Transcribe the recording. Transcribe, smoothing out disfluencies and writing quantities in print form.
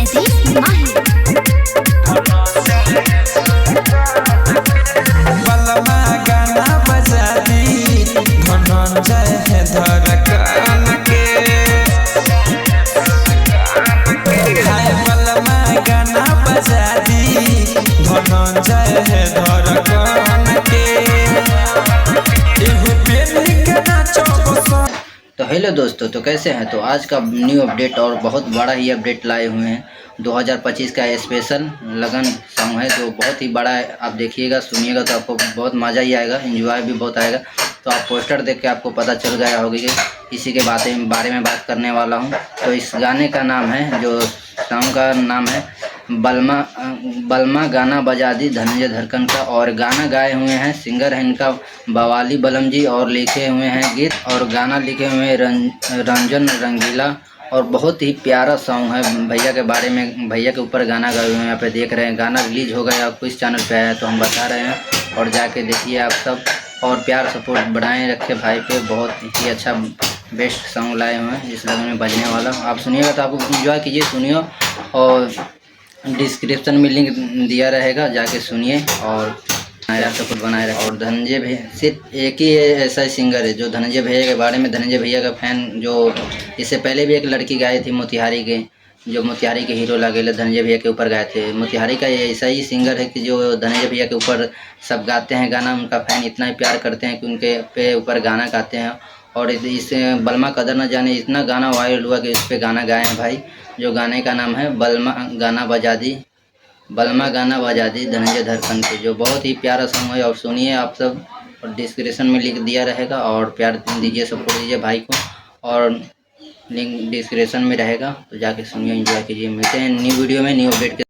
नीतीश माही। बलमा गाना बजा दी धनंजय है धड़कन के। हाय बलमा गाना बजा दी धनंजय है धड़कन के। एहो प्रेमी के नाचो बसा। तो हेलो दोस्तों, तो कैसे हैं। तो आज का न्यू अपडेट और बहुत बड़ा ही अपडेट लाए हुए हैं। 2025 का स्पेशल लगन सॉन्ग है जो बहुत ही बड़ा है। आप देखिएगा, सुनिएगा तो आपको बहुत मज़ा ही आएगा, एंजॉय भी बहुत आएगा। तो आप पोस्टर देख के आपको पता चल गया होगा कि इसी के बारे में बात करने वाला हूं। तो इस गाने का नाम है, जो सॉन्ग का नाम है बलमा गाना बजा दी धनंजय धड़कन का। और गाना गाए हुए हैं, सिंगर है इनका बवाली बलम जी, और लिखे हुए हैं गीत और गाना लिखे हुए हैं रंजन रंगीला। और बहुत ही प्यारा सॉन्ग है। भैया के बारे में, भैया के ऊपर गाना गाए हुए हैं। यहाँ पे देख रहे हैं, गाना रिलीज हो गया, आपको इस चैनल पे आया तो हम बता रहे हैं। और जाके देखिए आप सब, और प्यार सपोर्ट बढ़ाएं रखे भाई पे। बहुत ही अच्छा बेस्ट सॉन्ग लाए हुए हैं इस लगन में बजने वाला। आप सुनिएगा तो आपको इंजॉय कीजिए, सुनिए। और डिस्क्रिप्शन में लिंक दिया रहेगा, जाके सुनिए और सपोर्ट बनाए रखें। और धनंजय भैया सिर्फ एक ही ऐसा सिंगर है जो धनंजय भैया के बारे में, धनंजय भैया का फैन, जो इससे पहले भी एक लड़की गाई थी मोतिहारी के, जो मोतिहारी के हीरो लगेले धनंजय भैया के ऊपर गाए थे। मोतिहारी का ये ऐसा ही सिंगर है कि जो धनंजय भैया के ऊपर सब गाते हैं गाना। उनका फैन इतना ही प्यार करते हैं कि उनके पे ऊपर गाना गाते हैं। और इस बलमा कदर न जाने इतना गाना वायरल हुआ कि इस पर गाना गाए हैं भाई। जो गाने का नाम है बलमा गाना बजा दी धनंजय धड़कन के, जो बहुत ही प्यारा सॉन्ग है। और सुनिए आप सब, और डिस्क्रिप्शन में लिंक दिया रहेगा। और प्यार दीजिए, सपोर्ट दीजिए भाई को, और लिंक डिस्क्रिप्शन में रहेगा, तो जाके सुनिए, एंजॉय कीजिए। मिलते हैं न्यू वीडियो में न्यू अपडेट के।